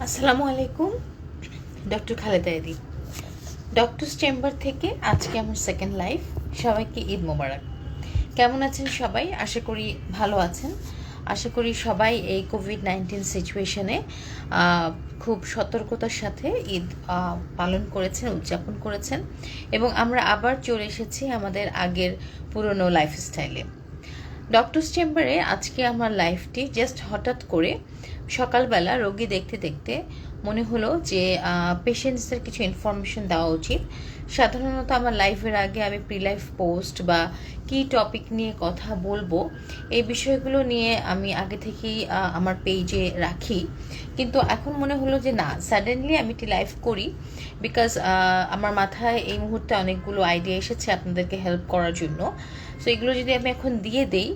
আসসালামু আলাইকুম। ডক্টর খালেদা এদি, ডক্টরস চেম্বার থেকে আজকে আমার সেকেন্ড লাইফ। সবাইকে ঈদ মোবারক। কেমন আছেন সবাই? আশা করি ভালো আছেন। আশা করি সবাই এই কোভিড-19 সিচুয়েশনে খুব সতর্কতার সাথে ঈদ পালন করেছেন, উদযাপন করেছেন, এবং আমরা আবার চলে এসেছি আমাদের আগের পুরনো লাইফস্টাইলে। ডক্টরস চেম্বারে আজকে আমার লাইফটি জাস্ট হঠাৎ করে সকালবেলা রোগী দেখতে দেখতে মনে হলো যে পেশেন্টসদের কিছু ইনফরমেশন দেওয়া উচিত। সাধারণত আমার লাইফের আগে আমি প্রি লাইফ পোস্ট বা কী টপিক নিয়ে কথা বলবো এই বিষয়গুলো নিয়ে আমি আগে থেকেই আমার পেজে রাখি, কিন্তু এখন মনে হলো যে না, সাডেনলি আমি একটি লাইভ করি, বিকজ আমার মাথায় এই মুহূর্তে অনেকগুলো আইডিয়া এসেছে আপনাদেরকে হেল্প করার জন্য। সো এগুলো যদি আমি এখন দিয়ে দেই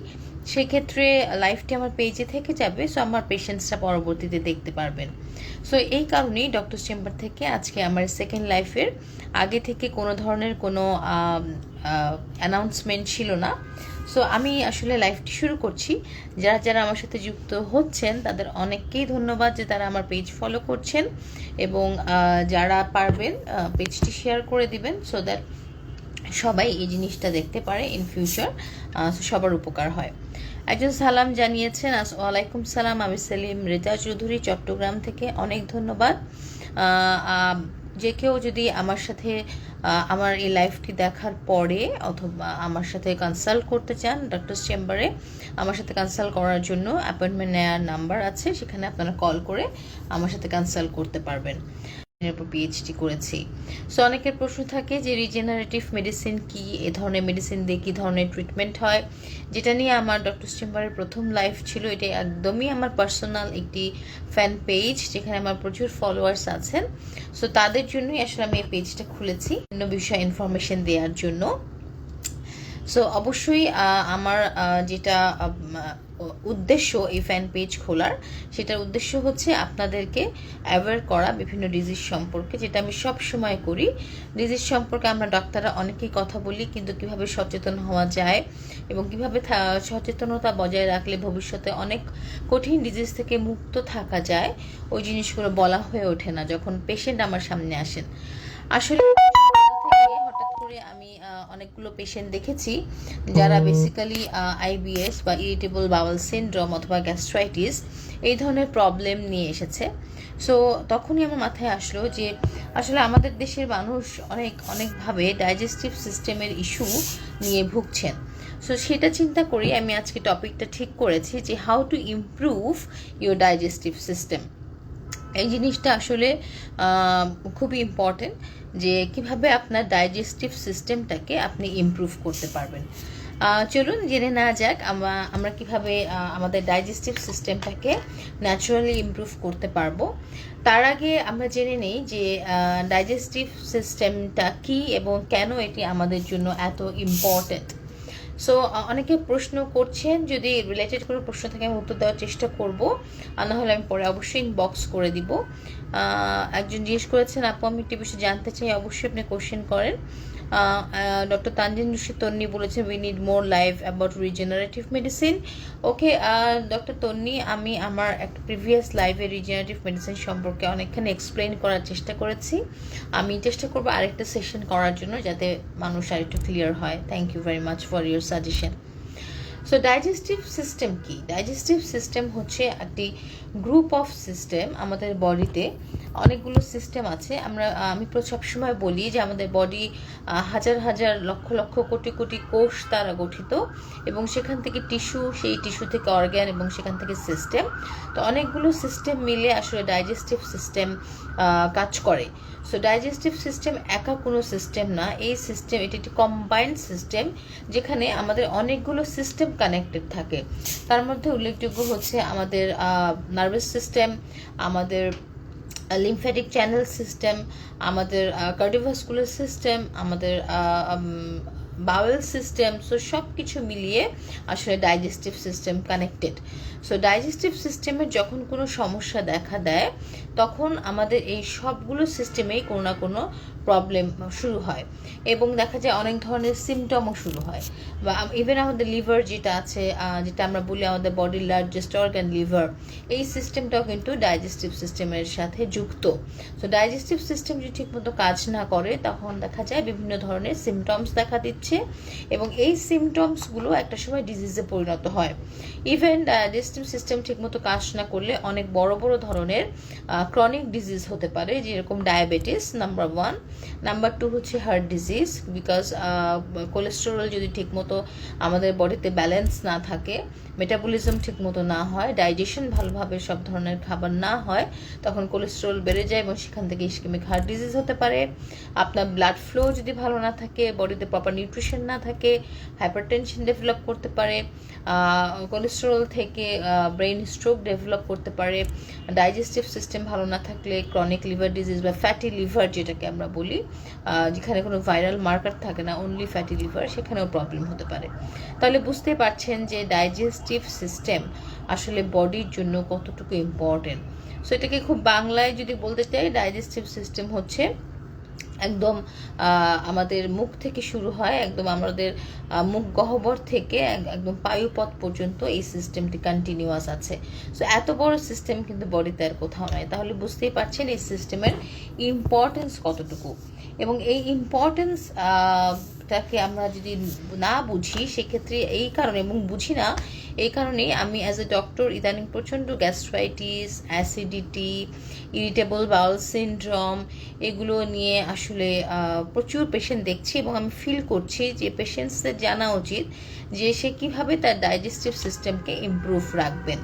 সেক্ষেত্রে লাইফটি আমার পেজে থেকে যাবে, সো আমার পেশেন্টসরা পরবর্তীতে দেখতে পারবেন। সো এই কারণেই ডক্টর চেম্বার থেকে আজকে আমার সেকেন্ড লাইফের আগে থেকে কোনো ধরনের কোনো অ্যানাউন্সমেন্ট ছিল না। সো আমি আসলে লাইফটি শুরু করছি। যারা যারা আমার সাথে যুক্ত হচ্ছেন তাদের অনেককেই ধন্যবাদ যে তারা আমার পেজ ফলো করছেন, এবং যারা পারবেন পেজটি শেয়ার করে দিবেন, সো দ্যাট সবাই এই জিনিসটা দেখতে পারে ইন ফিউচার, সবার উপকার হয়। একজন সালাম জানিয়েছেন, ওয়ালাইকুম সালাম, আমি সেলিম রেজা চৌধুরী চট্টগ্রাম থেকে। অনেক ধন্যবাদ। যে কেউ যদি আমার সাথে আমার এই লাইফটি দেখার পরে অথবা আমার সাথে কনসাল্ট করতে চান, ডক্টরস চেম্বারে আমার সাথে কনসাল্ট করার জন্য অ্যাপয়েন্টমেন্ট নেওয়ার নাম্বার আছে, সেখানে আপনারা কল করে আমার সাথে কনসাল্ট করতে পারবেন। উপর পিএইচডি করেছি। সো অনেকের প্রশ্ন থাকে যে রিজেনারেটিভ মেডিসিন কি, এ ধরনের মেডিসিন দিয়ে কী ধরনের ট্রিটমেন্ট হয়, যেটা নিয়ে আমার ডক্টরস চেম্বারের প্রথম লাইফ ছিল। এটা একদমই আমার পার্সোনাল একটি ফ্যান পেজ, যেখানে আমার প্রচুর ফলোয়ার্স আছেন। সো তাদের জন্যই আসলে আমি এই পেজটা খুলেছি, বিভিন্ন বিষয়ে ইনফরমেশন দেওয়ার জন্য। সো অবশ্যই আমার যেটা উদ্দেশ্য এই ফ্যান পেজ খোলার, সেটার উদ্দেশ্য হচ্ছে আপনাদেরকে অ্যাওয়্যার করা বিভিন্ন ডিজিজ সম্পর্কে, যেটা আমি সব সময় করি। ডিজিজ সম্পর্কে আমরা ডাক্তাররা অনেকেই কথা বলি, কিন্তু কিভাবে সচেতন হওয়া যায় এবং কিভাবে সচেতনতা বজায় রাখলে ভবিষ্যতে অনেক কঠিন ডিজিজ থেকে মুক্ত থাকা যায়, ওই জিনিসগুলো বলা হয়ে ওঠে না যখন পেশেন্ট আমার সামনে আসেন। আসলে হঠাৎ করে আমি অনেকগুলো পেশেন্ট দেখেছি যারা বেসিক্যালি আইবিএস বা ইরিটেবল বাওয়েল সিনড্রোম অথবা গ্যাস্ট্রাইটিস এই ধরনের প্রবলেম নিয়ে এসেছে। সো তখনই আমার মাথায় আসলো যে আসলে আমাদের দেশের মানুষ অনেকভাবে ডাইজেস্টিভ সিস্টেমের ইস্যু নিয়ে ভুগছেন। সো সেটা চিন্তা করি আমি আজকে টপিকটা ঠিক করেছি যে how to improve your digestive system. এই জিনিসটা আসলে খুবই ইম্পর্টেন্ট, যে কিভাবে আপনার ডাইজেস্টিভ সিস্টেমটাকে আপনি ইমপ্রুভ করতে পারবেন। চলুন জেনে নেওয়া যাক আমরা কিভাবে আমাদের ডাইজেস্টিভ সিস্টেমটাকে ন্যাচারালি ইমপ্রুভ করতে পারবো। তার আগে আমরা জেনে নিই যে ডাইজেস্টিভ সিস্টেমটা কি এবং কেন এটি আমাদের জন্য এত ইম্পর্টেন্ট। সো অনেকে প্রশ্ন করছেন, যদি রিলেটেড কোনো প্রশ্ন থাকে আমি উত্তর দেওয়ার চেষ্টা করব, আর না হলে আমি পরে অবশ্যই ইনবক্স করে দিব। একজন জিজ্ঞেস করেছেন, আপু আমি একটি বিষয় জানতে চাই। অবশ্যই আপনি কোশ্চেন করেন। ডক্টর তানজিন রশিদ তন্নি বলেছেন, we need more live about regenerative medicine. Okay doctor Tonni, আমি আমার একটা প্রিভিয়াস লাইভে রিজেনারেটিভ মেডিসিন সম্পর্কে অনেকখানি এক্সপ্লেন করার চেষ্টা করেছি। আমি চেষ্টা করবো আরেকটা সেশন করার জন্য, যাতে মানুষ আরেকটু ক্লিয়ার হয়। Thank you very much for your suggestion. So digestive system কি? ডাইজেস্টিভ সিস্টেম হচ্ছে একটি গ্রুপ অফ সিস্টেম। আমাদের বডিতে অনেকগুলো সিস্টেম আছে। আমি সবসময় বলি যে আমাদের বডি হাজার হাজার লক্ষ লক্ষ কোটি কোটি কোষ দ্বারা গঠিত, এবং সেখান থেকে টিস্যু, সেই টিস্যু থেকে অর্গ্যান, এবং সেখান থেকে সিস্টেম। তো অনেকগুলো সিস্টেম মিলে আসলে ডাইজেস্টিভ সিস্টেম কাজ করে। সো ডাইজেস্টিভ সিস্টেম একা কোনো সিস্টেম না, এই সিস্টেম এটি একটি কম্বাইন্ড সিস্টেম, যেখানে আমাদের অনেকগুলো সিস্টেম কানেক্টেড থাকে। তার মধ্যে উল্লেখযোগ্য হচ্ছে আমাদের নার্ভাস সিস্টেম, আমাদের লিম্ফ্যাটিক চ্যানেল সিস্টেম, আমাদের কার্ডিওভাস্কুলার সিস্টেম, আমাদের বাওয়েল সিস্টেম। সো সব কিছু মিলিয়ে আসলে digestive system connected. So digestive সিস্টেমের যখন কোনো সমস্যা দেখা দেয়, তখন আমাদের এই সবগুলো সিস্টেমেই কোনো না কোনো প্রবলেম শুরু হয় এবং দেখা যায় অনেক ধরনের সিমটমও শুরু হয়। বা ইভেন আমাদের লিভার যেটা আছে, যেটা আমরা বলি আমাদের বডির লার্জেস্ট অর্গান লিভার, এই সিস্টেমটাও কিন্তু ডাইজেস্টিভ সিস্টেমের সাথে যুক্ত। সো ডাইজেস্টিভ সিস্টেম যদি ঠিকমতো কাজ না করে তখন দেখা যায় বিভিন্ন ধরনের সিমটমস দেখা দিচ্ছে এবং এই সিমটমসগুলো একটা সময় ডিজিজে পরিণত হয়। ইভেন ডাইজেস্টিভ সিস্টেম ঠিকমতো কাজ না করলে অনেক বড় বড় ধরনের ক্রনিক ডিজিজ হতে পারে, যেরকম ডায়াবেটিস নাম্বার 1, নাম্বার 2 হচ্ছে হার্ট ডিজিজ, বিকজ কোলেস্টেরল যদি ঠিকমতো আমাদের বডিতে ব্যালেন্স না থাকে, মেটাবলিজম ঠিকমতো না হয়, ডাইজেশন ভালোভাবে সব ধরনের খাবার না হয়, তখন কোলেস্টেরল বেড়ে যায় এবং সেখান থেকে ইসকেমিক হার্ট ডিজিজ হতে পারে। আপনার ব্লাড ফ্লো যদি ভালো না থাকে, বডিতে প্রপার নিউট্রিশন না থাকে, হাইপারটেনশন ডেভেলপ করতে পারে, কোলেস্টেরল থেকে ব্রেন স্ট্রোক ডেভেলপ করতে পারে। ডাইজেস্টিভ সিস্টেম ভালো না থাকলে ক্রনিক লিভার ডিজিজ বা ফ্যাটি লিভার যেটাকে আমরা বলি, যেখানে কোনো ভাইরাল মার্কার থাকে না, অনলি ফ্যাটি লিভার, সেখানেও প্রবলেম হতে পারে। তাহলে বুঝতে পারছেন যে ডাইজেস্টিভ সিস্টেম আসলে বডির জন্য কতটুকু ইম্পর্টেন্ট। সো এটাকে খুব বাংলায় যদি বলতে চাই, ডাইজেস্টিভ সিস্টেম হচ্ছে একদম আমাদের মুখ থেকে শুরু হয়, একদম আমাদের মুখ গহ্বর থেকে একদম পায়ুপথ পর্যন্ত এই সিস্টেমটি কন্টিনিউয়াস আছে। সো এত বড় সিস্টেম কিন্তু বডিতে আর কোথাও নয়। তাহলে বুঝতেই পারছেন এই সিস্টেমের ইম্পর্টেন্স কতটুকু। এবং এই ইম্পর্টেন্স টাকে আমরা যদি না বুঝি সেক্ষেত্রে এই কারণে, এবং বুঝি না এই কারণেই আমি অ্যাজ এ ডক্টর ইদানিং প্রচণ্ড gastritis, acidity, irritable bowel syndrome এগুলো নিয়ে আসলে প্রচুর পেশেন্ট দেখছি এবং আমি ফিল করছি যে পেশেন্টসদের জানা উচিত যে সে কীভাবে তার ডাইজেস্টিভ সিস্টেমকে ইমপ্রুভ রাখবেন।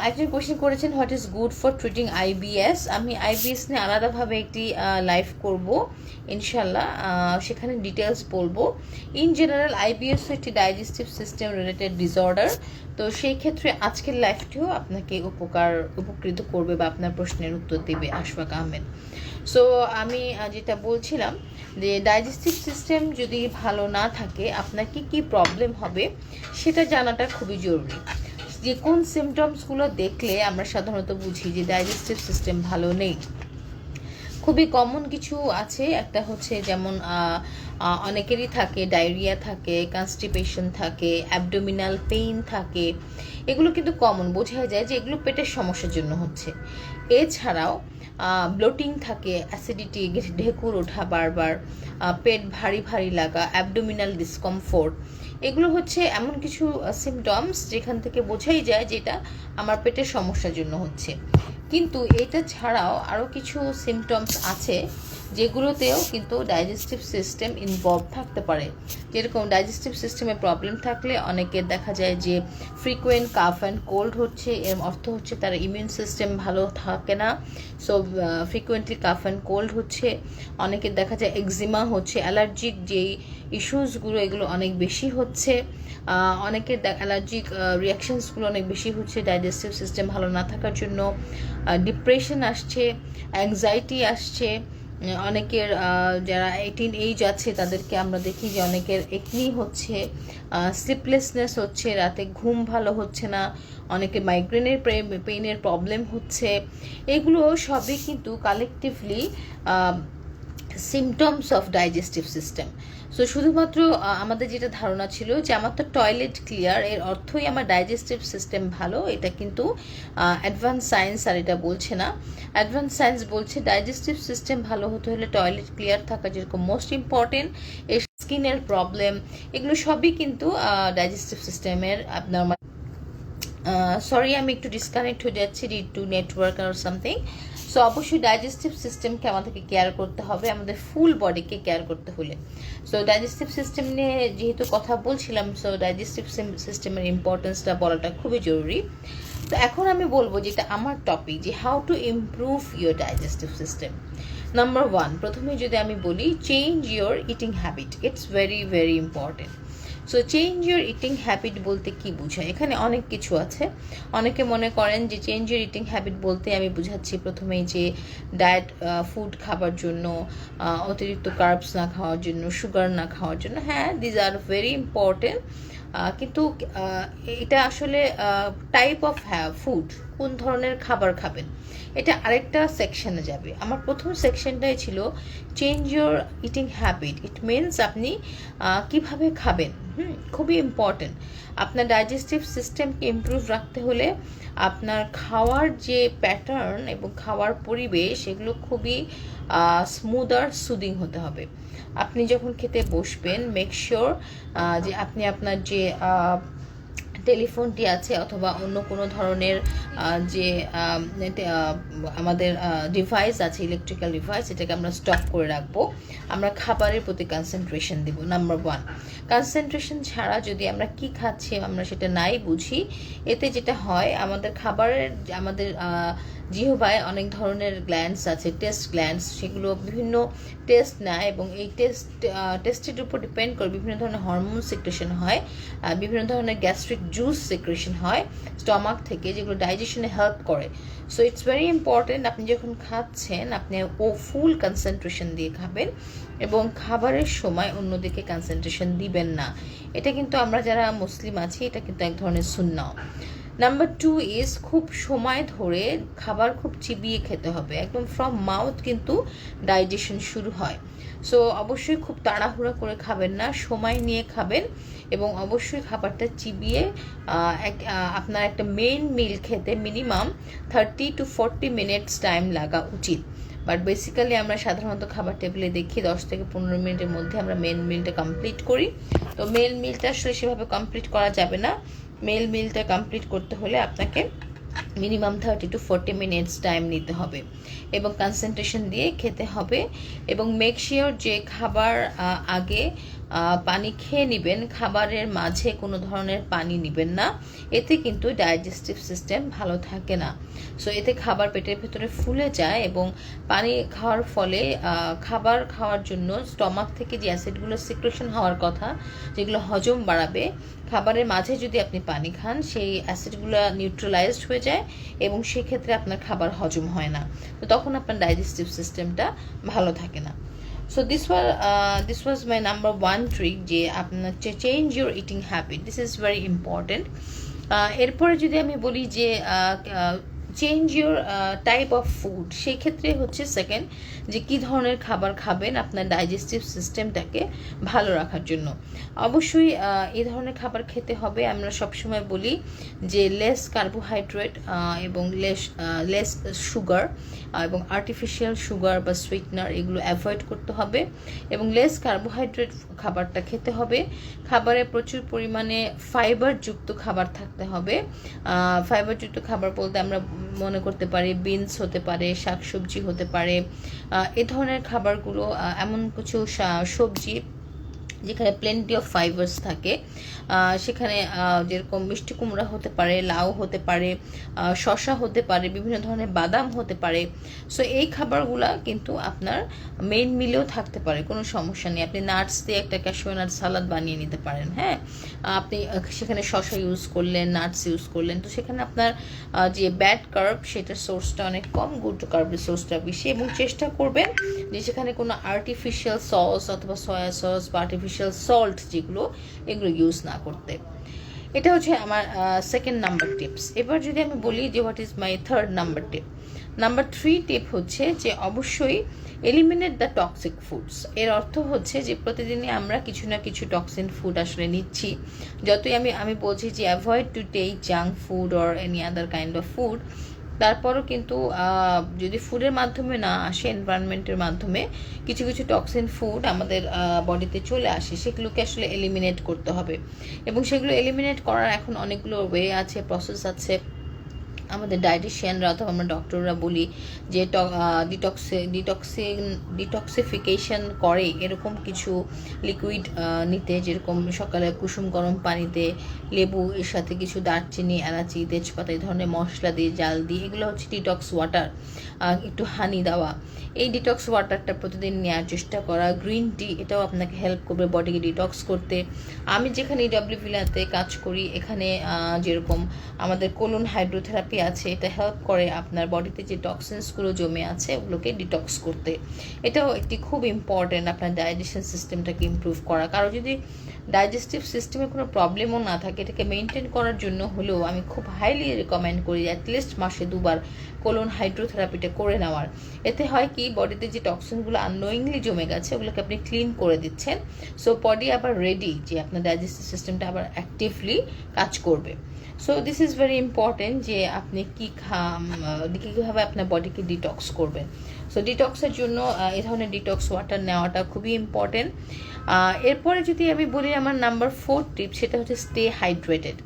একজন কোয়েশ্চেন করেছেন what is good for treating IBS. আমি আইবিএস নিয়ে আলাদাভাবে একটি লাইভ করব ইনশাল্লাহ, সেখানে ডিটেলস বলবো। ইন জেনারেল আইবিএস একটি ডাইজেস্টিভ সিস্টেম রিলেটেড ডিসঅর্ডার, তো সেই ক্ষেত্রে আজকের লাইভটিও আপনাকে উপকৃত করবে বা আপনার প্রশ্নের উত্তর দেবে আশফাক আহমেদ। সো আমি যেটা বলছিলাম যে ডাইজেস্টিভ সিস্টেম যদি ভালো না থাকে আপনার কি প্রবলেম হবে সেটা জানাটা খুবই জরুরি। যে কোন সিমটমসগুলো দেখলে আমরা সাধারণত বুঝি যে ডাইজেস্টিভ সিস্টেম ভালো নেই। খুবই কমন কিছু আছে, একটা হচ্ছে যেমন অনেকেরই থাকে ডায়রিয়া থাকে, কনস্টিপেশন থাকে, অ্যাবডোমিনাল পেইন থাকে, এগুলো কিন্তু কমন, বোঝা যায় যে এগুলো পেটের সমস্যার জন্য হচ্ছে। এছাড়াও ব্লোটিং থাকে, অ্যাসিডিটি, ঢেকুর ওঠা বারবার, পেট ভারী ভারী লাগা, অ্যাবডোমিনাল ডিসকমফোর্ট, এগুলো হচ্ছে এমন কিছু সিমটমস যেখান থেকে বোঝাই যায় যেটা আমার পেটের সমস্যার জন্য হচ্ছে। কিন্তু এটা ছাড়াও আরও কিছু সিমটমস আছে যেগুলোতেও কিন্তু ডাইজেস্টিভ সিস্টেম ইনভলভ থাকতে পারে। যেরকম ডাইজেস্টিভ সিস্টেমে প্রবলেম থাকলে অনেকের দেখা যায় যে ফ্রিকুয়েন্ট কাফ অ্যান্ড কোল্ড হচ্ছে, এর অর্থ হচ্ছে তার ইমিউন সিস্টেম ভালো থাকে না। So frequently calf and cold হচ্ছে। অনেকের দেখা যায় এক্সিমা হচ্ছে, অ্যালার্জিক যেই ইস্যুসগুলো এগুলো অনেক বেশি হচ্ছে। অনেকের অ্যালার্জিক রিয়াকশানসগুলো অনেক বেশি হচ্ছে ডাইজেস্টিভ সিস্টেম ভালো না থাকার জন্য। ডিপ্রেশন আসছে, অ্যাংজাইটি আসছে। অনেকের যারা 18 এইজ আছে তাদেরকে আমরা দেখি যে অনেকের একনি হচ্ছে, স্লিপলেসনেস হচ্ছে, রাতে ঘুম ভালো হচ্ছে না, অনেকে মাইগ্রেনের পেইনের প্রবলেম হচ্ছে। এগুলো সবই কিন্তু collectively symptoms of digestive system. So শুধুমাত্র আমাদের যেটা ধারণা ছিল যে আমার তো টয়লেট ক্লিয়ার, এর অর্থই আমার ডাইজেস্টিভ সিস্টেম ভালো, এটা কিন্তু অ্যাডভান্স সায়েন্স আর এটা বলছে না। অ্যাডভান্স সায়েন্স বলছে ডাইজেস্টিভ সিস্টেম ভালো হতে হলে টয়লেট ক্লিয়ার থাকা যেরকম মোস্ট ইম্পর্টেন্ট, এই স্কিনের প্রবলেম এগুলো সবই কিন্তু ডাইজেস্টিভ সিস্টেমের আপনার সরি আমি একটু ডিসকানেক্ট হয়ে যাচ্ছি ডিউ টু নেটওয়ার্ক আর সামথিং। সো অবশ্যই ডাইজেস্টিভ সিস্টেমকে আমাদেরকে কেয়ার করতে হবে, আমাদের ফুল বডিকে কেয়ার করতে হলে। সো ডাইজেস্টিভ সিস্টেম নিয়ে যেহেতু কথা বলছিলাম, সো ডাইজেস্টিভ সিস্টেমের ইম্পর্টেন্সটা বলাটা খুবই জরুরি। তো এখন আমি বলবো যেটা আমার টপিক, যে how to improve your digestive system. Number 1, প্রথমে যদি আমি বলি change your eating habit, it's very very important. So change your eating habit বলতে কি বোঝায়, এখানে অনেক কিছু আছে। অনেকে মনে করেন যে চেঞ্জ ইউর ইটিং হ্যাবিট বলতে আমি বুঝাচ্ছি প্রথমেই যে ডায়েট ফুড খাবার জন্য, অতিরিক্ত কার্বস না খাওয়ার জন্য, সুগার না খাওয়ার জন্য। হ্যাঁ, দিজ আর ভেরি ইম্পর্টেন্ট, কিন্তু এটা আসলে টাইপ অফ ফুড, কোন ধরনের খাবার খাবেন, এটা আরেকটা সেকশনে যাবে। আমার প্রথম সেকশনটাই ছিল change your eating habit. It means আপনি কিভাবে খাবেন, খুবই ইম্পর্টেন্ট। আপনার ডাইজেস্টিভ সিস্টেমকে ইমপ্রুভ রাখতে হলে আপনার খাওয়ার যে প্যাটার্ন এবং খাওয়ার পরিবেশ এগুলো খুবই স্মুথ আর সুদিং হতে হবে। আপনি যখন খেতে বসবেন মেক শিওর যে আপনি আপনার যে টেলিফোনটি আছে অথবা অন্য কোনো ধরনের যে আমাদের ডিভাইস আছে, ইলেকট্রিক্যাল ডিভাইস, এটাকে আমরা স্টপ করে রাখবো। আমরা খাবারের প্রতি কনসেন্ট্রেশন দিব। নাম্বার 1, কনসেন্ট্রেশন ছাড়া যদি আমরা কি খাচ্ছি আমরা সেটা নাই বুঝি, এতে যেটা হয় আমাদের খাবারের, আমাদের জিহ্বায় অনেক ধরনের গ্ল্যান্ডস আছে, টেস্ট গ্ল্যান্ডস, সেগুলো বিভিন্ন টেস্ট নেয় এবং এই টেস্টের উপর ডিপেন্ড করে বিভিন্ন ধরনের হরমোন সিক্রেশন হয়, বিভিন্ন ধরনের গ্যাস্ট্রিক জুস সিক্রেশন হয় স্টমাক থেকে, যেগুলো ডাইজেশনে হেল্প করে। সো ইটস ভেরি ইম্পর্টেন্ট আপনি যখন খাচ্ছেন আপনি ফুল কনসেন্ট্রেশন দিয়ে খাবেন এবং খাবারের সময় অন্যদিকে কনসেন্ট্রেশন দিবেন না। এটা কিন্তু আমরা যারা মুসলিম আছি এটা কিন্তু এক ধরনের সুন্নাহ। নাম্বার 2 ইজ খুব সময় ধরে খাবার খুব চিবিয়ে খেতে হবে, একদম ফ্রম মাউথ কিন্তু ডাইজেশন শুরু হয়। সো অবশ্যই খুব তাড়াহুড়া করে খাবেন না, সময় নিয়ে খাবেন এবং অবশ্যই খাবারটা চিবিয়ে আপনার একটা মেইন মিল খেতে মিনিমাম 30 to 40 মিনিটস টাইম লাগা উচিত। বাট বেসিক্যালি আমরা সাধারণত খাবার টেবিলে দেখি 10 থেকে 15 মিনিটের মধ্যে আমরা মেন মিলটা কমপ্লিট করি। তো মেন মিলটা আসলে সেভাবে কমপ্লিট করা যাবে না। মেল মিলটা কমপ্লিট করতে হলে আপনাকে মিনিমাম 30 to 40 মিনিটস টাইম নিতে হবে এবং কনসেন্ট্রেশন দিয়ে খেতে হবে। এবং মেক শিওর যে খাবার আগে পানি খেয়ে নেবেন, খাবারের মাঝে কোনো ধরনের পানি নেবেন না, এতে কিন্তু ডাইজেস্টিভ সিস্টেম ভালো থাকে না। সো এতে খাবার পেটের ভেতরে ফুলে যায় এবং পানি খাওয়ার ফলে খাবার খাওয়ার জন্য স্টমাক থেকে যে অ্যাসিডগুলো সিক্রেশন হওয়ার কথা, যেগুলো হজম বাড়াবে, খাবারের মাঝে যদি আপনি পানি খান সেই অ্যাসিডগুলো নিউট্রালাইজড হয়ে যায় এবং সেক্ষেত্রে আপনার খাবার হজম হয় না, তো তখন আপনার ডাইজেস্টিভ সিস্টেমটা ভালো থাকে না। So this was my number 1 trick, যে আপনার change your eating habit, this is very important. এরপরে যদি আমি বলি যে change your type of food, সেই ক্ষেত্রে হচ্ছে সেকেন্ড যে কী ধরনের খাবার খাবেন আপনার ডাইজেস্টিভ সিস্টেমটাকে ভালো রাখার জন্য। অবশ্যই এই ধরনের খাবার খেতে হবে। আমরা সবসময় বলি যে লেস কার্বোহাইড্রেট এবং লেস সুগার এবং আর্টিফিশিয়াল সুগার বা সুইটনার এগুলো অ্যাভয়েড করতে হবে এবং লেস কার্বোহাইড্রেট খাবারটা খেতে হবে। খাবারে প্রচুর পরিমাণে ফাইবারযুক্ত খাবার থাকতে হবে। ফাইবারযুক্ত খাবার বলতে আমরা মনে করতে পারি বিনস হতে পারে, শাকসবজি হতে পারে। এ ধরনের খাবারগুলো এমন কিছু সবজি যেখানে প্লেন্টি অফ ফাইবার্স থাকে, সেখানে যেরকম মিষ্টি কুমড়া হতে পারে, লাউ হতে পারে, শসা হতে পারে, বিভিন্ন ধরনের বাদাম হতে পারে। সো এই খাবারগুলা কিন্তু আপনার মেইন মিলেও থাকতে পারে, কোনো সমস্যা নেই। আপনি নাটস দিয়ে একটা ক্যাশিউ নাট সালাদ বানিয়ে নিতে পারেন। হ্যাঁ, আপনি সেখানে শসা ইউজ করলেন, নাটস ইউজ করলেন, তো সেখানে আপনার যে ব্যাড কার্ব সেটার সোর্সটা অনেক কম, গুড কার্বের সোর্সটা বেশি। এবং চেষ্টা করবেন যে সেখানে কোনো আর্টিফিশিয়াল সস অথবা সয়া সস বা আর্টিফিশিয়াল সল্ট যেগুলো, এগুলো ইউজ না করতে। এটা হচ্ছে আমার সেকেন্ড নাম্বার টিপস। এবার যদি আমি বলি যে what is my third number tip, number 3 টিপ হচ্ছে যে অবশ্যই এলিমিনেট দ্য টক্সিক ফুডস। এর অর্থ হচ্ছে যে প্রতিদিনই আমরা কিছু না কিছু টক্সিন ফুড আসলে নিচ্ছি। যতই আমি বলছি যে avoid to take junk food or any other kind of food, তারপরও কিন্তু যদি ফুডের মাধ্যমে না আসে, এনভায়রনমেন্টের মাধ্যমে কিছু কিছু টক্সিন ফুড আমাদের বডিতে চলে আসে, সেগুলোকে আসলে এলিমিনেট করতে হবে। এবং সেগুলো এলিমিনেট করার এখন অনেকগুলো ওয়ে আছে, প্রসেস আছে। আমাদের ডায়েটিশিয়ানরা অথবা আমরা ডক্টররা বলি যে ডিটক্সিফিকেশন করে এরকম কিছু লিকুইড নিতে, যেরকম সকালে কুসুম গরম পানিতে লেবু, এর সাথে কিছু দারচিনি, এলাচি, তেজপাতা, এই ধরনের মশলা দিয়ে, জাল দিয়ে, এগুলো হচ্ছে ডিটক্স ওয়াটার। একটু হানি দেওয়া, এই ডিটক্স ওয়াটারটা প্রতিদিন নেওয়ার চেষ্টা করা। গ্রিন টি, এটাও আপনাকে হেল্প করবে বডিকে ডিটক্স করতে। আমি যেখানে ইডব্লিউ ভিলাতে কাজ করি, এখানে যেরকম আমাদের কোলন হাইড্রোথেরাপি আছে, এটা হেল্প করে আপনার বডিতে যে টক্সিনসগুলো জমে আছে ওগুলোকে ডিটক্স করতে। এটাও একটি খুব ইম্পর্ট্যান্ট আপনার ডাইজেশন সিস্টেমটাকে ইমপ্রুভ করা। কারো যদি ডাইজেস্টিভ সিস্টেমে কোনো প্রবলেমও না থাকে, এটাকে মেনটেন করার জন্য হলেও আমি খুব হাইলি রেকমেন্ড করি অ্যাটলিস্ট মাসে 2বার কোলন হাইড্রোথেরাপিটা করে নেওয়ার। এতে হয় কি, বডিতে যে টক্সিনগুলো আননোয়িংলি জমে গেছে ওগুলোকে আপনি ক্লিন করে দিচ্ছেন। সো বডি আবার রেডি যে আপনার ডাইজেস্টিভ সিস্টেমটা আবার অ্যাক্টিভলি কাজ করবে। So this is very important যে আপনি কীভাবে আপনার বডিকে ডিটক্স করবেন। সো ডিটক্সের জন্য এই ধরনের ডিটক্স ওয়াটার নেওয়াটা খুবই ইম্পর্টেন্ট। এরপরে যদি আমি বলি আমার নাম্বার 4 টিপ, সেটা হচ্ছে স্টে হাইড্রেটেড।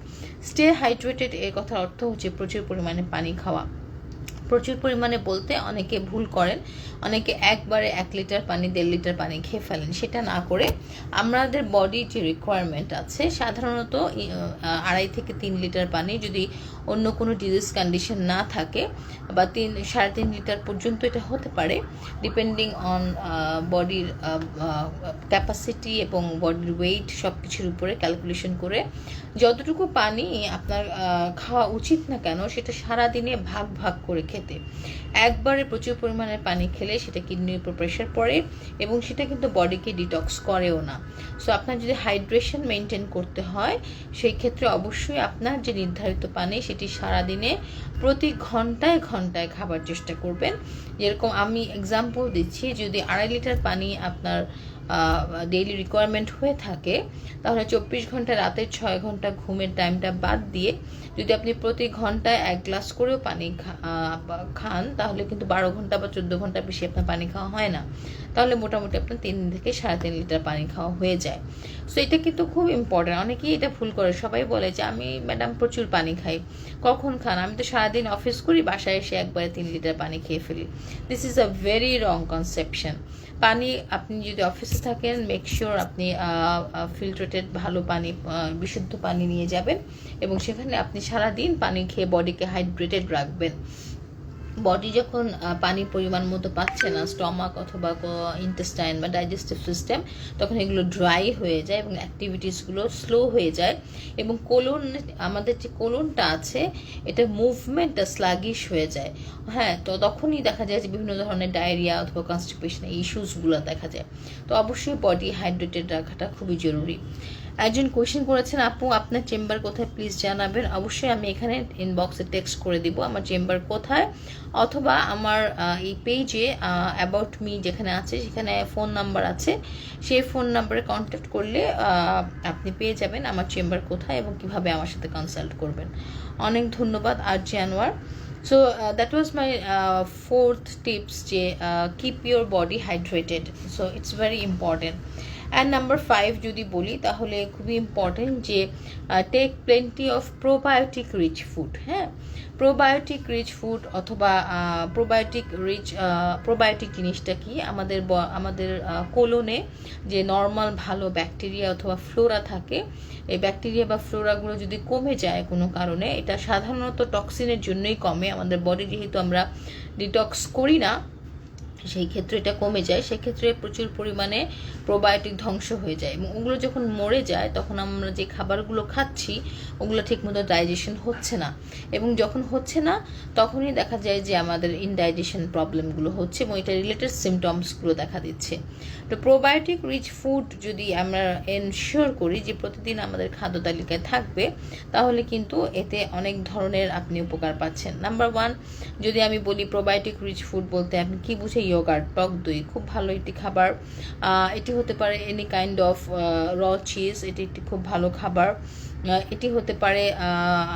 স্টে হাইড্রেটেড এর কথার অর্থ হচ্ছে প্রচুর পরিমাণে পানি খাওয়া। প্রচুর পরিমাণে বলতে অনেকে ভুল করেন, অনেকে একবারে 1 লিটার পানি 1.5 লিটার পানি খেয়ে ফেলেন। সেটা না করে আমাদের বডির যে রিকোয়ারমেন্ট আছে সাধারণত 2.5 থেকে 3 লিটার পানি, যদি অন্য কোনো ডিজিজ কন্ডিশন না থাকে, বা 3-3.5 লিটার পর্যন্ত এটা হতে পারে, ডিপেন্ডিং অন বডির ক্যাপাসিটি এবং বডির ওয়েট সব কিছুর উপরে ক্যালকুলেশন করে যতটুকু পানি আপনার খাওয়া উচিত না কেন সেটা সারাদিনে ভাগ ভাগ করে খেতে। একবারে প্রচুর পরিমাণে পানি খেলে সেটা কিডনির উপর প্রেশার পড়ে এবং সেটা কিন্তু বডিকে ডিটক্স করেও না। সো আপনার যদি হাইড্রেশন মেনটেন করতে হয় সেই ক্ষেত্রে অবশ্যই আপনার যে নির্ধারিত পানি সেটি সারাদিনে প্রতি ঘন্টায় ঘন্টায় খাবার চেষ্টা করবেন। যেরকম আমি এক্সাম্পল দিচ্ছি, যদি 2.5 লিটার পানি আপনার ডেইলি রিকোয়ারমেন্ট হয়ে থাকে, তাহলে 24 ঘন্টা রাতের 6 ঘন্টা ঘুমের টাইমটা বাদ দিয়ে যদি আপনি প্রতি ঘন্টায় 1 গ্লাস করেও পানি খান, তাহলে কিন্তু 12 ঘন্টা বা 14 ঘন্টা বেশি আপনার পানি খাওয়া হয় না। তাহলে মোটামুটি আপনার 3 থেকে 3.5 লিটার পানি খাওয়া হয়ে যায়। সো এটা কিন্তু খুব ইম্পর্টেন্ট। অনেকেই এটা ভুল করে, সবাই বলে যে আমি ম্যাডাম প্রচুর পানি খাই। কখন খান? আমি তো সারাদিন অফিস করি, বাসায় এসে একবারে 3 লিটার পানি খেয়ে ফেলি। This is a very wrong conception. পানি আপনি যদি অফিসে থাকেন, মেক শিওর আপনি ফিল্টারেটেড ভালো পানি, বিশুদ্ধ পানি নিয়ে যাবেন এবং সেখানে আপনি সারাদিন পানি খেয়ে বডিকে হাইড্রেটেড রাখবেন। বডি যখন পানির পরিমাণ মতো পাচ্ছে না, স্টমাক অথবা ইন্টেস্টাইন বা ডাইজেস্টিভ সিস্টেম, তখন এগুলো ড্রাই হয়ে যায় এবং অ্যাক্টিভিটিসগুলো স্লো হয়ে যায় এবং আমাদের যে কোলনটা আছে এটা মুভমেন্টটা স্লাগিশ হয়ে যায়। হ্যাঁ, তো তখনই দেখা যায় যে বিভিন্ন ধরনের ডায়রিয়া অথবা কনস্টিপেশন ইস্যুসগুলো দেখা যায়। তো অবশ্যই বডি হাইড্রেটেড রাখাটা খুবই জরুরি। একজন কোয়েশ্চেন করেছেন, আপু আপনার চেম্বার কোথায় প্লিজ জানাবেন। অবশ্যই আমি এখানে ইনবক্সে টেক্সট করে দিব আমার চেম্বার কোথায়, অথবা আমার এই পেজে অ্যাবাউট মি যেখানে আছে সেখানে ফোন নাম্বার আছে, সেই ফোন নাম্বারে কন্ট্যাক্ট করলে আপনি পেয়ে যাবেন আমার চেম্বার কোথায় এবং কিভাবে আমার সাথে কনসাল্ট করবেন। অনেক ধন্যবাদ RJ Anwar. So that was my 4th tips যে keep your body hydrated. So it's very important. And number 5 যদি বলি তাহলে খুবই ইম্পর্টেন্ট যে take plenty of probiotic rich food. হ্যাঁ, প্রোবায়োটিক রিচ ফুড অথবা প্রোবায়োটিক জিনিসটা কি, আমাদের কোলনে যে নর্মাল ভালো ব্যাকটেরিয়া অথবা ফ্লোরা থাকে, এই ব্যাকটেরিয়া বা ফ্লোরাগুলো যদি কমে যায় কোনো কারণে, এটা সাধারণত টক্সিনের জন্যই কমে। আমাদের বডি যেহেতু আমরা ডিটক্স করি না, সেই ক্ষেত্রে এটা কমে যায়। সেক্ষেত্রে প্রচুর পরিমাণে প্রোবায়োটিক ধ্বংস হয়ে যায় এবং ওগুলো যখন মরে যায় তখন আমরা যে খাবারগুলো খাচ্ছি ওগুলো ঠিকমতো ডাইজেশন হচ্ছে না, এবং যখন হচ্ছে না তখনই দেখা যায় যে আমাদের ইনডাইজেশন প্রবলেমগুলো হচ্ছে এবং এটা রিলেটেড সিমটমসগুলো দেখা দিচ্ছে। তো প্রোবায়োটিক রিচ ফুড যদি আমরা এনশিওর করি যে প্রতিদিন আমাদের খাদ্য তালিকায় থাকবে, তাহলে কিন্তু এতে অনেক ধরনের আপনি উপকার পাচ্ছেন। নাম্বার 1 যদি আমি বলি প্রোবায়োটিক রিচ ফুড বলতে আপনি কি বুঝে, ইয়োগার্ট, টক দই খুব ভালো একটি খাবার। এটি হতে পারে এনি কাইন্ড অফ র চিজ, এটি একটি খুব ভালো খাবার। এটি হতে পারে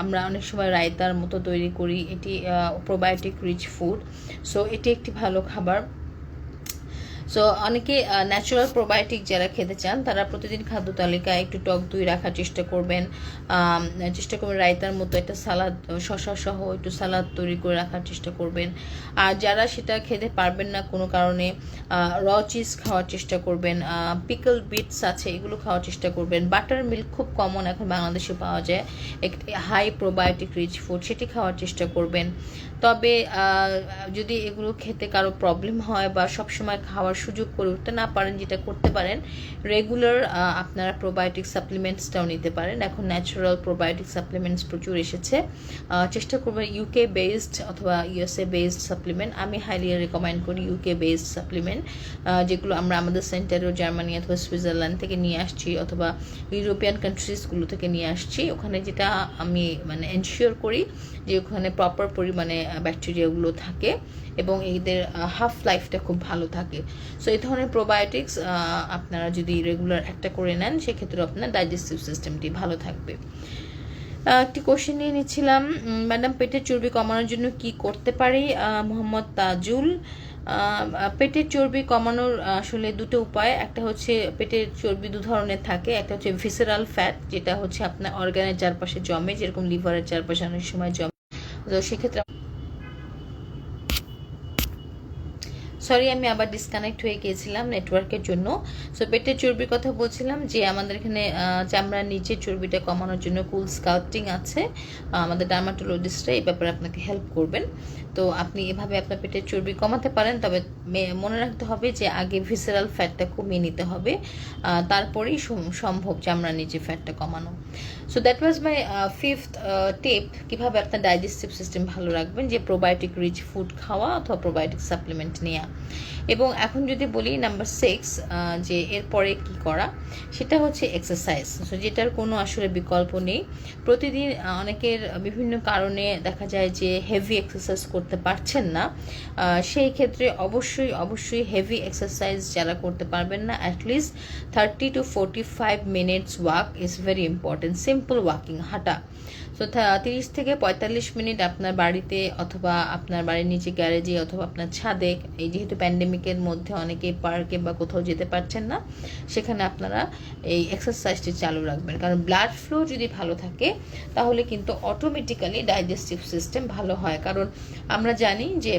আমরা অনেক সময় রায়তার মতো তৈরি করি, এটি প্রোবায়োটিক রিচ ফুড। সো এটি একটি ভালো খাবার। সো অনেকে ন্যাচারাল প্রোবায়োটিক যারা খেতে চান তারা প্রতিদিন খাদ্য তালিকায় একটু টক দই রাখার চেষ্টা করবেন। রায়তার মতো একটা সালাদ, শসা সহ একটু সালাদ তৈরি করে রাখার চেষ্টা করবেন। আর যারা সেটা খেতে পারবেন না কোনো কারণে, র চিজ খাওয়ার চেষ্টা করবেন, পিকল বিটস আছে এগুলো খাওয়ার চেষ্টা করবেন। বাটার মিল্ক খুব কমন এখন বাংলাদেশে পাওয়া যায়, একটি হাই প্রোবায়োটিক রিচ ফুড, সেটি খাওয়ার চেষ্টা করবেন। তবে যদি এগুলো খেতে কারো প্রবলেম হয় বা সবসময় খাওয়ার খাওয়ার সুযোগ করে উঠতে না পারেন, যেটা করতে পারেন রেগুলার আপনারা প্রোবায়োটিক সাপ্লিমেন্টসটাও নিতে পারেন। এখন ন্যাচারাল প্রোবায়োটিক সাপ্লিমেন্টস প্রচুর এসেছে, চেষ্টা করবেন ইউকে বেসড অথবা ইউএসএ বেসড সাপ্লিমেন্ট। আমি হাইলি রেকমেন্ড করি ইউকে বেসড সাপ্লিমেন্ট, যেগুলো আমরা আমাদের সেন্টারও জার্মানি অথবা সুইজারল্যান্ড থেকে নিয়ে আসছি অথবা ইউরোপিয়ান কান্ট্রিজগুলো থেকে নিয়ে আসছি। ওখানে যেটা আমি মানে এনশিওর করি যে ওখানে প্রপার পরিমাণে ব্যাকটেরিয়াগুলো থাকে এবং এদের হাফ লাইফটা খুব ভালো থাকে। সো এই ধরনের প্রোবায়োটিক্স আপনারা যদি রেগুলার একটা করে নেন সেক্ষেত্রে আপনার ডাইজেস্টিভ সিস্টেমটি ভালো থাকবে। একটি কোশ্চেন নিয়ে নিচ্ছিলাম, ম্যাডাম পেটের চর্বি কমানোর জন্য কি করতে পারি? মোহাম্মদ তাজুল, পেটের চর্বি কমানোর আসলে দুটো উপায়। একটা হচ্ছে পেটের চর্বি দু ধরনের থাকে, একটা হচ্ছে ভিসেরাল ফ্যাট, যেটা হচ্ছে আপনার অর্গানের চারপাশে জমে, যেরকম লিভারের চারপাশে অনেক সময় জমে। তো সেক্ষেত্রে সরি আমি আবার ডিসকানেক্ট হয়ে গিয়েছিলাম নেটওয়ার্কের জন্য। সো পেটের চর্বির কথা বলছিলাম যে আমাদের এখানে চামড়ার নিচের চর্বিটা কমানোর জন্য কুল স্কাল্পটিং আছে, আমাদের ডার্মাটোলজিস্টরা এই ব্যাপারে আপনাকে হেল্প করবেন। তো আপনি এভাবে আপনার পেটের চর্বি কমাতে পারেন, তবে মনে রাখতে হবে যে আগে ভিসেরাল ফ্যাটটা কমিয়ে নিতে হবে, তারপরেই সম্ভব চামড়ার নিচে ফ্যাটটা কমানো। So that was my fifth tip, কীভাবে আপনার ডাইজেস্টিভ সিস্টেম ভালো রাখবেন, যে প্রোবায়োটিক রিচ ফুড খাওয়া অথবা প্রোবায়োটিক সাপ্লিমেন্ট নেওয়া। এবং এখন যদি বলি নাম্বার 6, যে এরপরে কি করা, সেটা হচ্ছে এক্সারসাইজ। সো যেটার কোনো আসলে বিকল্প নেই। প্রতিদিন অনেকের বিভিন্ন কারণে দেখা যায় যে হেভি এক্সারসাইজ করতে পারছেন না, সেই ক্ষেত্রে অবশ্যই হেভি এক্সারসাইজ যারা করতে পারবেন না, at least 30 to 45 minutes walk is very important. Simple walking, হাঁটা। সো 30 থেকে 45 মিনিট আপনার বাড়িতে অথবা আপনার বাড়ির নিচে গ্যারেজে অথবা আপনার ছাদে, এই যেহেতু প্যান্ডেমিকের মধ্যে অনেকে পার্কে বা কোথাও যেতে পারছেন না, সেখানে আপনারা এই এক্সারসাইজটি চালু রাখবেন। কারণ ব্লাড ফ্লো যদি ভালো থাকে তাহলে কিন্তু অটোমেটিক্যালি ডাইজেস্টিভ সিস্টেম ভালো হয়। কারণ আমরা জানি যে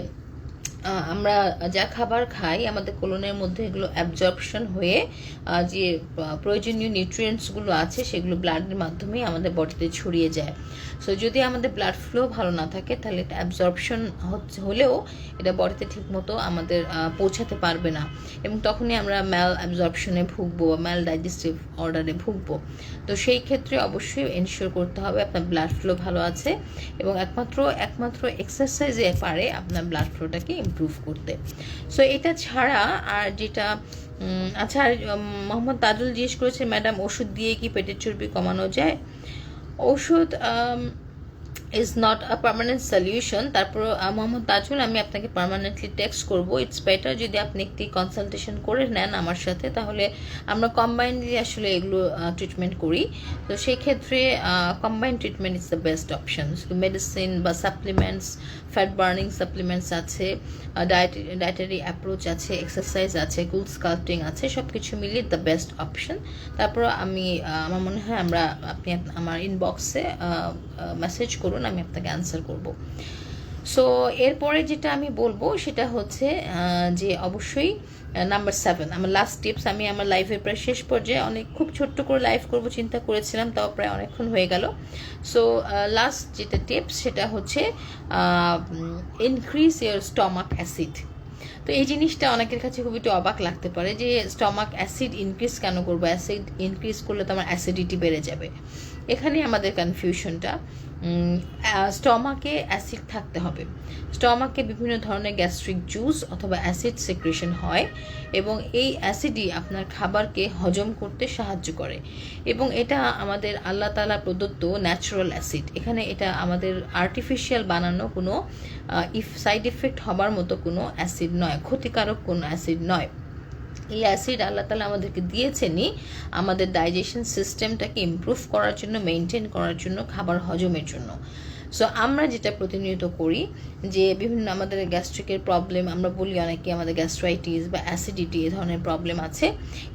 আমরা যা খাবার খাই আমাদের কোলনের মধ্যে এগুলো অ্যাবজর্পশন হয়ে যে প্রয়োজনীয় নিউট্রিয়েন্টসগুলো আছে সেগুলো ব্লাডের মাধ্যমে আমাদের বডিতে ছড়িয়ে যায়। সো যদি আমাদের ব্লাড ফ্লো ভালো না থাকে তাহলে এটা অ্যাবজর্পশন হলেও এটা বডিতে ঠিকমতো আমাদের পৌঁছাতে পারবে না, এবং তখনই আমরা ম্যাল অ্যাবজর্পশনে ভুগবো বা ম্যাল ডাইজেস্টিভ অর্ডারে ভুগবো। তো সেই ক্ষেত্রে অবশ্যই এনশিওর করতে হবে আপনার ব্লাড ফ্লো ভালো আছে, এবং একমাত্র এক্সারসাইজে পারে আপনার ব্লাড ফ্লোটাকে ইমপ্রুভ করতে। সো এটা ছাড়া আর যেটা আচ্ছা, মোহাম্মদ তাজুল জিজ্ঞেস করেছে ম্যাডাম ওষুধ দিয়ে কি পেটের চর্বি কমানো যায়? ওষুধ is not a permanent solution. তারপর মোহাম্মদ তাজুল, আমি আপনাকে পার্মানেন্টলি টেক্সট করব। ইটস বেটার যদি আপনি একটি কনসালটেশন করে নেন আমার সাথে, তাহলে আমরা কম্বাইন্ডলি আসলে এগুলো ট্রিটমেন্ট করি। তো সেই ক্ষেত্রে combined treatment is the best option. Medicine বা সাপ্লিমেন্টস, ফ্যাট বার্নিং সাপ্লিমেন্টস আছে, ডায়েটারি অ্যাপ্রোচ আছে, এক্সারসাইজ আছে, কুল স্কাল্পটিং আছে, সব কিছু মিলিয়ে দ্য বেস্ট অপশন। তারপর আমার মনে হয় আপনি আমার ইনবক্সে মেসেজ করুন, আমি আপনাকে অ্যান্সার করব। সো এরপরে যেটা আমি বলবো সেটা হচ্ছে যে অবশ্যই নাম্বার 7 আমার লাস্ট টিপস। আমি আমার লাইফের প্রায় শেষ পর্যায়ে, খুব ছোট্ট করে লাইভ করব চিন্তা করেছিলাম, তাও প্রায় অনেকক্ষণ হয়ে গেল। সো লাস্ট যেটা টিপস সেটা হচ্ছে ইনক্রিজ ইয়োর স্টমাক অ্যাসিড। তো এই জিনিসটা অনেকের কাছে খুব একটু অবাক লাগতে পারে যে স্টমাক অ্যাসিড ইনক্রিজ কেন করবো, অ্যাসিড ইনক্রিজ করলে তো আমার অ্যাসিডিটি বেড়ে যাবে। এখানে আমাদের কনফিউশনটা। স্টমাকে অ্যাসিড থাকতে হবে, স্টমাকে বিভিন্ন ধরনের গ্যাস্ট্রিক জুস অথবা অ্যাসিড সিক্রেশন হয়, এবং এই অ্যাসিডই আপনার খাবারকে হজম করতে সাহায্য করে, এবং এটা আমাদের আল্লাহ তাআলা প্রদত্ত ন্যাচারাল অ্যাসিড। এখানে এটা আমাদের আর্টিফিশিয়াল বানানো কোনো সাইড এফেক্ট হবার মতো কোনো অ্যাসিড নয়, ক্ষতিকারক কোনো অ্যাসিড নয়। এই অ্যাসিড আল্লাহ তাআলা আমাদেরকে দিয়েছেনই আমাদের ডাইজেশন সিস্টেমটাকে ইমপ্রুভ করার জন্য, মেনটেন করার জন্য, খাবার হজমের জন্য। সো আমরা যেটা প্রতিনিয়ত করি যে বিভিন্ন আমাদের গ্যাস্ট্রিকের প্রবলেম, আমরা বলি অনেকে আমাদের গ্যাস্ট্রাইটিস বা অ্যাসিডিটি এ ধরনের প্রবলেম আছে।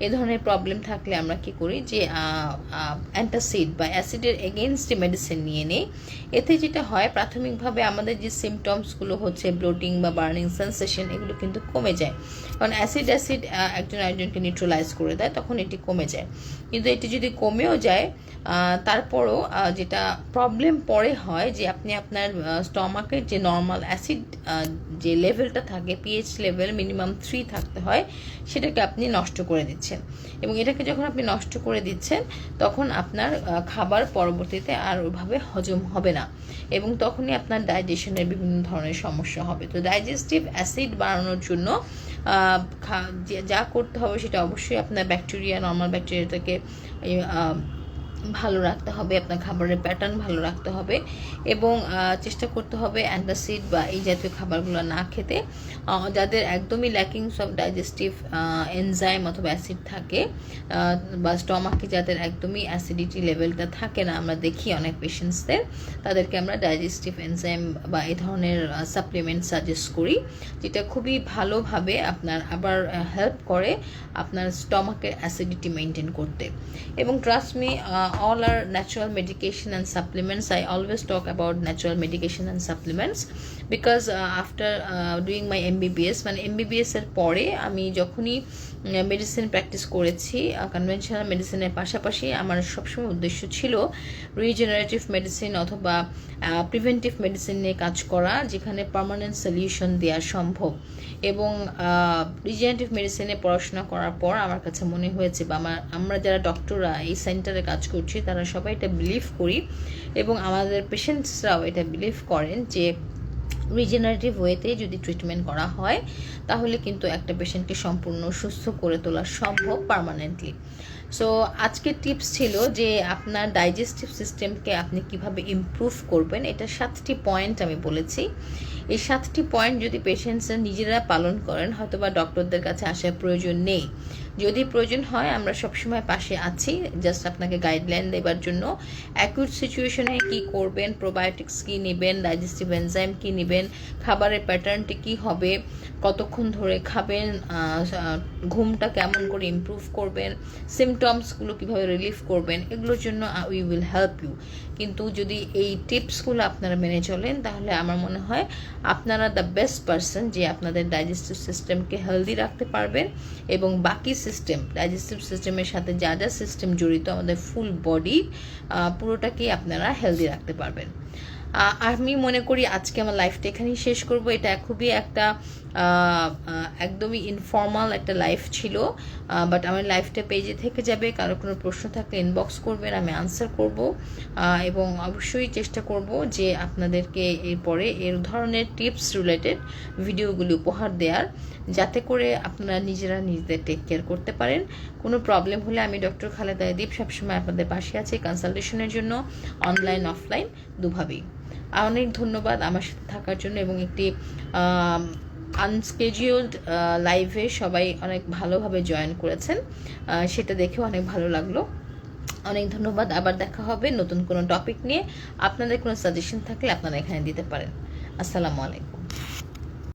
এ ধরনের প্রবলেম থাকলে আমরা কি করি যে অ্যান্টাসিড বা অ্যাসিডের এগেনস্টে মেডিসিন নিয়ে নেই। এতে যেটা হয় প্রাথমিকভাবে আমাদের যে সিমটমসগুলো হচ্ছে ব্লোটিং বা বার্নিং সেন্সেশন, এগুলো কিন্তু কমে যায়, কারণ অ্যাসিড একজন আরেকজনকে নিউট্রালাইজ করে দেয়, তখন এটি কমে যায়। কিন্তু এটি যদি কমেও যায় তারপরও যেটা প্রবলেম পরে হয় যে আপনি আপনার স্টমাকের যে নর্মাল অ্যাসিড যে লেভেলটা থাকে, পিএইচ লেভেল মিনিমাম 3 থাকতে হয়, সেটাকে আপনি নষ্ট করে দিচ্ছেন। এবং এটাকে যখন আপনি নষ্ট করে দিচ্ছেন তখন আপনার খাবার পরবর্তীতে আর ওইভাবে হজম হবে না, এবং তখনই আপনার ডাইজেশনের বিভিন্ন ধরনের সমস্যা হবে। তো ডাইজেস্টিভ অ্যাসিড বাড়ানোর জন্য যা করতে হবে সেটা অবশ্যই আপনার ব্যাকটেরিয়া, নর্মাল ব্যাকটেরিয়াটাকে ভালো রাখতে হবে, আপনার খাবারের প্যাটার্ন ভালো রাখতে হবে, এবং চেষ্টা করতে হবে অ্যান্টাসিড বা এই জাতীয় খাবারগুলো না খেতে। যাদের একদমই ল্যাকিংস অফ ডাইজেস্টিভ এনজাইম অথবা অ্যাসিড থাকে, বা স্টমাকে যাদের একদমই অ্যাসিডিটি লেভেলটা থাকে না, আমরা দেখি অনেক পেশেন্টসদের, তাদেরকে আমরা ডাইজেস্টিভ এনজাইম বা এই ধরনের সাপ্লিমেন্ট সাজেস্ট করি, যেটা খুবই ভালোভাবে আপনার আবার হেল্প করে আপনার স্টমাকের অ্যাসিডিটি মেনটেন করতে। এবং trust me, all are natural medication and supplements. I always talk about natural medication and supplements because after doing my MBBS, মানে MBBS এর পরে আমি যখনই মেডিসিন প্র্যাকটিস করেছি, কনভেনশনাল মেডিসিনের পাশাপাশি আমার সবসময় উদ্দেশ্য ছিল রিজেনারেটিভ মেডিসিন অথবা প্রিভেন্টিভ মেডিসিন নিয়ে কাজ করা, যেখানে পার্মানেন্ট সলিউশন দেওয়া সম্ভব। এবং রিজেনারেটিভ মেডিসিনে পড়াশোনা করার পর আমার কাছে মনে হয়েছে, বা আমরা যারা ডক্টররা এই সেন্টারে কাজ করছি তারা সবাই এটা বিলিভ করি, এবং আমাদের পেশেন্টসরাও এটা বিলিভ করেন যে রিজেনারেটিভ ওয়েতে যদি ট্রিটমেন্ট করা হয় তাহলে কিন্তু একটা পেশেন্টকে সম্পূর্ণ সুস্থ করে তোলা সম্ভব পার্মানেন্টলি। সো আজকের টিপস ছিল যে আপনার ডাইজেস্টিভ সিস্টেমকে আপনি কিভাবে ইমপ্রুভ করবেন, এটা 7টি পয়েন্ট আমি বলেছি। এই 7টি পয়েন্ট যদি পেশেন্টসরা নিজেরা পালন করেন, হয়তো বা ডক্টরদের কাছে আসার প্রয়োজন নেই। যদি প্রয়োজন হয় আমরা সবসময় পাশে আছি, জাস্ট আপনাকে গাইডলাইন দেবার জন্য। অ্যাকিউট সিচুয়েশনে কি করবেন, প্রোবায়োটিক্স কি নেবেন, ডাইজেস্টিভ এনজাইম কি নেবেন, খাবারের প্যাটার্নটি কি হবে, কতক্ষণ ধরে খাবেন, ঘুমটা কেমন করে ইমপ্রুভ করবেন, সিমটমসগুলো কীভাবে রিলিফ করবেন, এগুলোর জন্য উই উইল হেল্প ইউ। কিন্তু যদি এই টিপসগুলো আপনারা মেনে চলেন তাহলে আমার মনে হয় আপনারা দ্য বেস্ট পারসন যে আপনাদের ডাইজেস্টিভ সিস্টেমকে হেলদি রাখতে পারবেন, এবং বাকি সিস্টেম, ডাইজেস্টিভ সিস্টেমের সাথে যা যা সিস্টেম জড়িত আমাদের ফুল বডি পুরোটাকেই আপনারা হেলদি রাখতে পারবেন। আমি মনে করি আজকে আমার লাইফটা এখানেই শেষ করব। এটা খুবই একটা একদমই ইনফর্মাল একটা লাইফ ছিল, বাট আমার লাইফটা পেজে থেকে যাবে। কারো কোনো প্রশ্ন থাকলে ইনবক্স করবেন, আমি আনসার করব, এবং অবশ্যই চেষ্টা করব যে আপনাদেরকে এরপরে এর ধরনের টিপস রিলেটেড ভিডিওগুলি উপহার দেওয়ার, যাতে করে আপনারা নিজেরা নিজেদের টেক কেয়ার করতে পারেন। কোনো প্রবলেম হলে আমি ডক্টর খালেদা এদিব সবসময় আপনাদের পাশে আছি কনসালটেশনের জন্য, অনলাইন অফলাইন দুভাবেই। অনেক ধন্যবাদ আমার সাথে থাকার জন্য, এবং একটি আনস্কেডিউলড লাইভে সবাই অনেক ভালোভাবে জয়েন করেছেন, সেটা দেখেও অনেক ভালো লাগলো। অনেক ধন্যবাদ। আবার দেখা হবে নতুন কোনো টপিক নিয়ে। আপনাদের কোনো সাজেশন থাকলে আপনারা এখানে দিতে পারেন। আসসালামু আলাইকুম।